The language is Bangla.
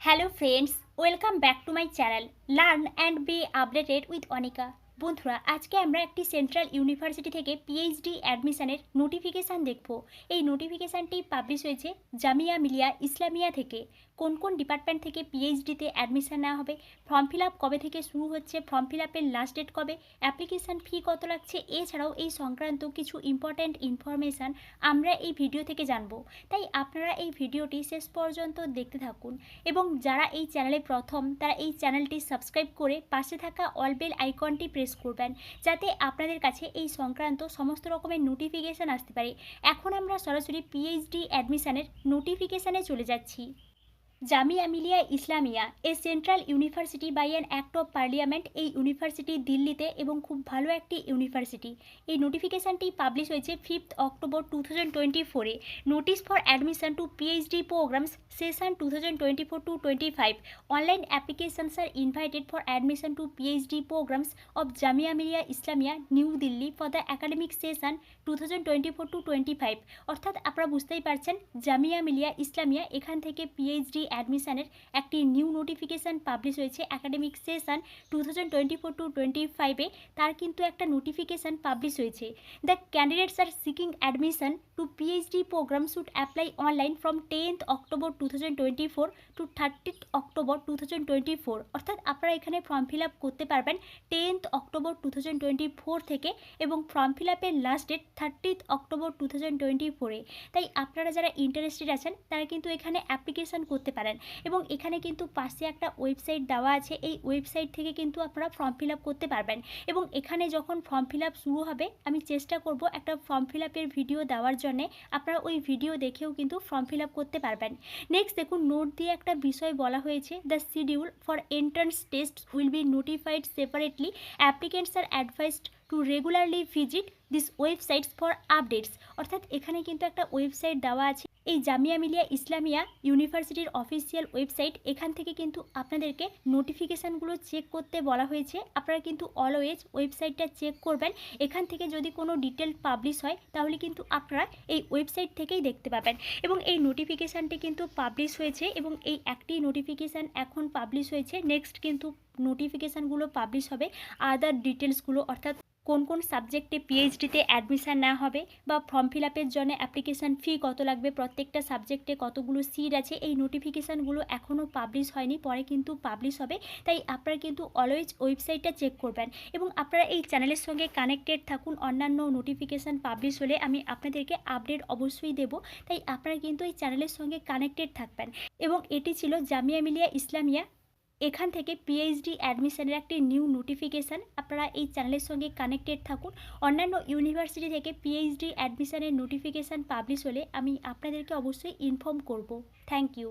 Hello friends, welcome back to my channel learn and B updated with Anika. বন্ধুরা, আজকে আমরা একটি সেন্ট্রাল ইউনিভার্সিটি থেকে পিএইচডি অ্যাডমিশনের নোটিফিকেশান দেখব। এই নোটিফিকেশানটি পাবলিশ হয়েছে জামিয়া মিলিয়া ইসলামিয়া থেকে। কোন কোন ডিপার্টমেন্ট থেকে পিএইচডিতে অ্যাডমিশন নেওয়া হবে, ফর্ম ফিল আপ কবে থেকে শুরু হচ্ছে, ফর্ম ফিল আপের লাস্ট ডেট কবে, অ্যাপ্লিকেশান ফি কত লাগছে, এছাড়াও এই সংক্রান্ত কিছু ইম্পর্ট্যান্ট ইনফরমেশান আমরা এই ভিডিও থেকে জানবো। তাই আপনারা এই ভিডিওটি শেষ পর্যন্ত দেখতে থাকুন এবং যারা এই চ্যানেলে প্রথম তারা এই চ্যানেলটি সাবস্ক্রাইব করে পাশে থাকা অল বেল আইকনটি প্রেস করবেন, যাতে আপনাদের কাছে এই সংক্রান্ত সমস্ত রকমের নোটিফিকেশান আসতে পারে। এখন আমরা সরাসরি পিএইচডি অ্যাডমিশনের নোটিফিকেশানে চলে যাচ্ছি। Jamia Millia Islamia a central university by an act of parliament. এই ইউনিভার্সিটি দিল্লিতে এবং খুব ভালো একটি ইউনিভার্সিটি। এই নোটিফিকেশানটি পাবলিশ হয়েছে 5 অক্টোবর 2024-এ। Notice for admission to PhD programmes session 2024-25। Online applications are invited for admission to PhD programmes of Jamia Millia Islamia New Delhi for the academic session 2024-25। অর্থাৎ আপনারা বুঝতেই পারছেন, জামিয়া মিলিয়া ইসলামিয়া এখান থেকে পিএইচডি অ্যাডমিশনের একটি নিউ নোটিফিকেশান পাবলিশ হয়েছে অ্যাকাডেমিক সেশন 2024-25-এ। তার কিন্তু একটা নোটিফিকেশান পাবলিশ হয়েছে। The candidates are seeking admission to PhD programme should apply online from 10th October 2024 to 30th October 2024। অর্থাৎ আপনারা এখানে ফর্ম ফিল আপ করতে পারবেন 10th অক্টোবর 2024 থেকে, এবং ফর্ম ফিল আপের লাস্ট ডেট 30th অক্টোবর 2024-এ। তাই আপনারা যারা ইন্টারেস্টেড আছেন তারা কিন্তু এখানে অ্যাপ্লিকেশান করতে পারেন, এবং এখানে কিন্তু পাশে একটা ওয়েবসাইট দেওয়া আছে। এই ওয়েবসাইট থেকে কিন্তু আপনারা ফর্ম ফিল আপ করতে পারবেন, এবং এখানে যখন ফর্ম ফিল আপ শুরু হবে আমি চেষ্টা করব একটা ফর্ম ফিল আপের ভিডিও দেওয়ার জন্যে। আপনারা ওই ভিডিও দেখেও কিন্তু ফর্ম ফিল আপ করতে পারবেন। নেক্সট দেখুন, নোট দিয়ে একটা বিষয় বলা হয়েছে, the schedule for entrance test will be notified separately. Applicants are advised two regularly visit this websites for updates. অর্থাৎ এখানে কিন্তু একটা ওয়েবসাইট দেওয়া আছে, এই জামিয়া মিলিয়া ইসলামিয়া ইউনিভার্সিটির অফিসিয়াল ওয়েবসাইট। এখান থেকে কিন্তু আপনাদেরকে নোটিফিকেশানগুলো চেক করতে বলা হয়েছে। আপনারা কিন্তু অলওয়েজ ওয়েবসাইটটা চেক করবেন। এখান থেকে যদি কোনো ডিটেল পাবলিশ হয় তাহলে কিন্তু আপনারা এই ওয়েবসাইট থেকেই দেখতে পাবেন। এবং এই নোটিফিকেশানটি কিন্তু পাবলিশ হয়েছে, এবং এই একটি নোটিফিকেশান এখন পাবলিশ হয়েছে। নেক্সট কিন্তু নোটিফিকেশানগুলো পাবলিশ হবে আদার ডিটেলসগুলো, অর্থাৎ কোন কোন সাবজেক্টে পিএইচডিতে অ্যাডমিশান নেওয়া হবে, বা ফর্ম ফিল আপের জন্য অ্যাপ্লিকেশান ফি কত লাগবে, প্রত্যেকটা সাবজেক্টে কতগুলো সিট আছে। এই নোটিফিকেশানগুলো এখনও পাবলিশ হয়নি, পরে কিন্তু পাবলিশ হবে। তাই আপনারা কিন্তু অলওয়েজ ওয়েবসাইটটা চেক করবেন, এবং আপনারা এই চ্যানেলের সঙ্গে কানেক্টেড থাকুন। অন্যান্য নোটিফিকেশান পাবলিশ হলে আমি আপনাদেরকে আপডেট অবশ্যই দেব। তাই আপনারা কিন্তু এই চ্যানেলের সঙ্গে কানেক্টেড থাকবেন। এবং এটি ছিল জামিয়া মিলিয়া ইসলামিয়া এখান থেকে পিএইচডি অ্যাডমিশনের একটি নিউ নোটিফিকেশান। আপনারা এই চ্যানেলের সঙ্গে কানেক্টেড থাকুন। অন্যান্য ইউনিভার্সিটি থেকে পিএইচডি অ্যাডমিশনের নোটিফিকেশান পাবলিশ হলে আমি আপনাদেরকে অবশ্যই ইনফর্ম করব। Thank you.